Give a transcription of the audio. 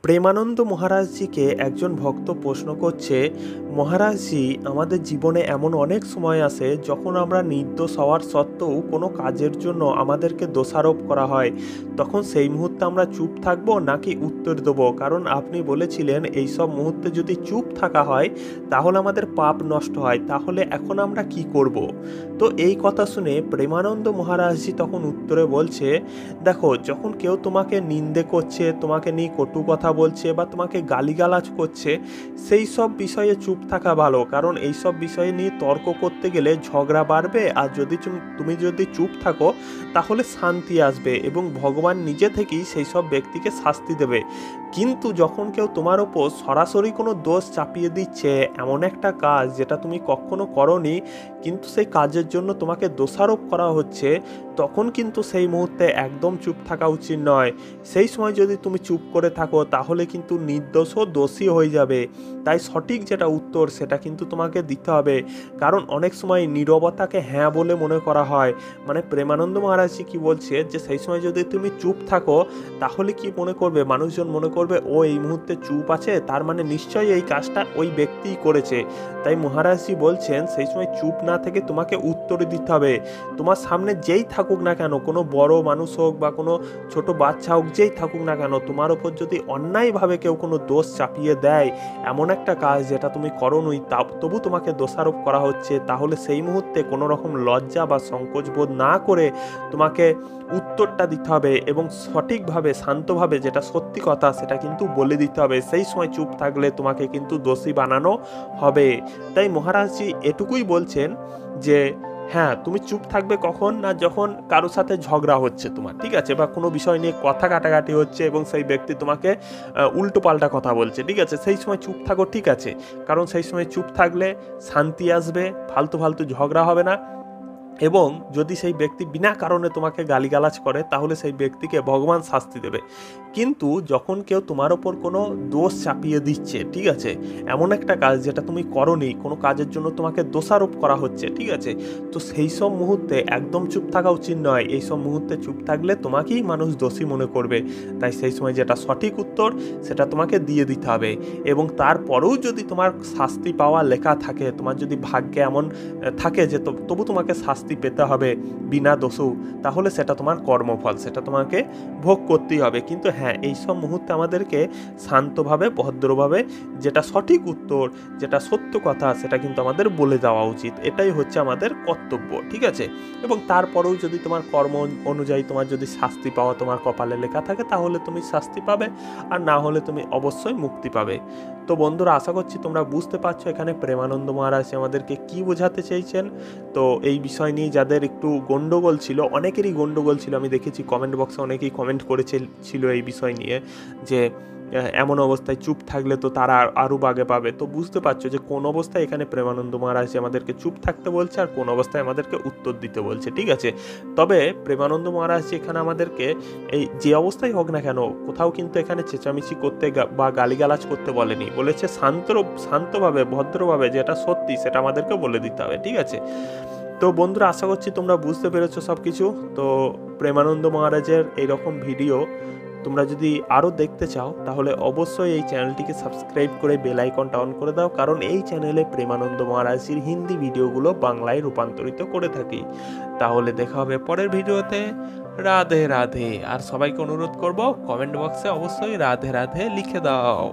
প্রেমানন্দ মহারাজজিকে একজন ভক্ত প্রশ্ন করছে, মহারাজজি, আমাদের জীবনে এমন অনেক সময় আসে যখন আমরা নির্দোষ হওয়ার সত্ত্বেও কোনো কাজের জন্য আমাদেরকে দোষারোপ করা হয়, তখন সেই মুহূর্তে আমরা চুপ থাকবো নাকি উত্তর দেবো? কারণ আপনি বলেছিলেন এই সব মুহূর্তে যদি চুপ থাকা হয় তাহলে আমাদের পাপ নষ্ট হয়, তাহলে এখন আমরা কি করব? তো এই কথা শুনে প্রেমানন্দ মহারাজজি তখন উত্তরে বলছে, দেখো, যখন কেউ তোমাকে নিন্দে করছে, তোমাকে নিয়ে কটু কথা বলছে বা তোমাকে গালিগালাজ করছে, সেই সব বিষয়ে চুপ থাকা ভালো। কারণ এই সব বিষয়ে নিয়ে তর্ক করতে গেলে ঝগড়া বাড়বে, আর যদি তুমি যদি চুপ থাকো তাহলে শান্তি আসবে এবং ভগবান নিজে থেকেই সেই সব ব্যক্তিকে শাস্তি দেবে। কিন্তু যখন কেউ তোমার ওপর সরাসরি কোনো দোষ চাপিয়ে দিচ্ছে, এমন একটা কাজ যেটা তুমি কখনো করোনি কিন্তু সেই কাজের জন্য তোমাকে দোষারোপ করা হচ্ছে, তখন কিন্তু সেই মুহূর্তে একদম চুপ থাকা উচিত নয়। সেই সময় যদি তুমি চুপ করে থাকো তাহলে কিন্তু নির্দোষও দোষী হয়ে যাবে। তাই সঠিক যেটা উত্তর সেটা কিন্তু তোমাকে দিতে হবে। কারণ অনেক সময় নীরবতাকে হ্যাঁ বলে মনে করা হয়। মানে প্রেমানন্দ মহারাজজি কি বলছে যে সেই সময় যদি তুমি চুপ থাকো তাহলে কি মনে করবে? মানুষজন মনে করবে ও এই মুহূর্তে চুপ আছে, তার মানে নিশ্চয়ই এই কাজটা ওই ব্যক্তিই করেছে। তাই মহারাজজি বলছেন সেই সময় চুপ না থেকে তোমাকে উত্তর দিতে হবে। তোমার সামনে যেই থাকুক না কেন, কোনো বড় মানুষ হোক বা কোনো ছোট বাচ্চা হোক, যেই থাকুক না কেন, তোমার ওপর যদি অন্যায়ভাবে কেউ কোনো দোষ চাপিয়ে দেয়, এমন একটা কাজ যেটা তুমি করোনি তবু তোমাকে দোষারোপ করা হচ্ছে, তাহলে সেই মুহূর্তে কোনো রকম লজ্জা বা সংকোচ বোধ না করে তোমাকে উত্তরটা দিতে হবে এবং সঠিকভাবে শান্তভাবে যেটা সত্যি কথা সেটা কিন্তু বলে দিতে হবে। সেই সময় চুপ থাকলে তোমাকে কিন্তু দোষী বানানো হবে। তাই মহারাজজি এটুকুই বলছেন যে হ্যাঁ, তুমি চুপ থাকবে কখন না, যখন কারোর সাথে ঝগড়া হচ্ছে তোমার, ঠিক আছে, বা কোনো বিষয় নিয়ে কথা কাটাকাটি হচ্ছে এবং সেই ব্যক্তি তোমাকে উল্টো পাল্টা কথা বলছে, ঠিক আছে, সেই সময় চুপ থাকো, ঠিক আছে। কারণ সেই সময় চুপ থাকলে শান্তি আসবে, ফালতু ফালতু ঝগড়া হবে না। এবং যদি সেই ব্যক্তি বিনা কারণে তোমাকে গালিগালাজ করে তাহলে সেই ব্যক্তিকে ভগবান শাস্তি দেবে। কিন্তু যখন কেউ তোমার ওপর কোনো দোষ চাপিয়ে দিচ্ছে, ঠিক আছে, এমন একটা কাজ যেটা তুমি করোনি, কোনো কাজের জন্য তোমাকে দোষারোপ করা হচ্ছে, ঠিক আছে, তো সেই সব মুহূর্তে একদম চুপ থাকা উচিত নয়। এই সব মুহূর্তে চুপ থাকলে তোমাকেই মানুষ দোষী মনে করবে। তাই সেই সময় যেটা সঠিক উত্তর সেটা তোমাকে দিয়ে দিতে হবে। এবং তারপরেও যদি তোমার শাস্তি পাওয়া লেখা থাকে, তোমার যদি ভাগ্যে এমন থাকে যে তবু তোমাকে শাস্তি পেতে হবে বিনা দোষেও, তাহলে সেটা তোমার কর্মফল, সেটা তোমাকে ভোগ করতেই হবে। কিন্তু হ্যাঁ, এই সব মুহূর্তে আমাদেরকে শান্তভাবে, ভদ্রভাবে যেটা সঠিক উত্তর, যেটা সত্য কথা, সেটা কিন্তু আমাদের বলে দেওয়া উচিত। এটাই হচ্ছে আমাদের কর্তব্য, ঠিক আছে। এবং তারপরেও যদি তোমার কর্ম অনুযায়ী তোমার যদি শাস্তি পাওয়া তোমার কপালে লেখা থাকে তাহলে তুমি শাস্তি পাবে, আর না হলে তুমি অবশ্যই মুক্তি পাবে। তো বন্ধুরা, আশা করছি তোমরা বুঝতে পারছো এখানে প্রেমানন্দ মহারাজ আমাদেরকে কি বোঝাতে চেয়েছেন। তো এই বিষয় নিয়ে যাদের একটু গন্ডগোল ছিল, অনেকেরই গন্ডগোল ছিল, আমি দেখেছি কমেন্ট বক্সে অনেকেই কমেন্ট করেছিল এই বিষয় নিয়ে যে এমন অবস্থায় চুপ থাকলে তো তারা আরও বাগে পাবে। তো বুঝতে পারছো যে কোন অবস্থায় এখানে প্রেমানন্দ মহারাজ আমাদেরকে চুপ থাকতে বলছে আর কোন অবস্থায় আমাদেরকে উত্তর দিতে বলছে, ঠিক আছে। তবে প্রেমানন্দ মহারাজ এখানে আমাদেরকে এই যে অবস্থায় হোক না কেন কোথাও কিন্তু এখানে চেঁচামেচি করতে বা গালিগালাজ করতে বলেনি, বলেছে শান্তভাবে, ভদ্রভাবে যেটা সত্যি সেটা আমাদেরকে বলে দিতে হবে, ঠিক আছে। তো বন্ধুরা, আশা করছি তোমরা বুঝতে পেরেছো সব কিছু। তো প্রেমানন্দ মহারাজের এইরকম ভিডিও তোমরা যদি আরও দেখতে চাও তাহলে অবশ্যই এই চ্যানেলটিকে সাবস্ক্রাইব করে বেল আইকনটা অন করে দাও, কারণ এই চ্যানেলে প্রেমানন্দ মহারাজের হিন্দি ভিডিওগুলো বাংলায় রূপান্তরিত করে থাকি। তাহলে দেখা হবে পরের ভিডিওতে। রাধে রাধে। আর সবাইকে অনুরোধ করব, কমেন্ট বক্সে অবশ্যই রাধে রাধে লিখে দাও।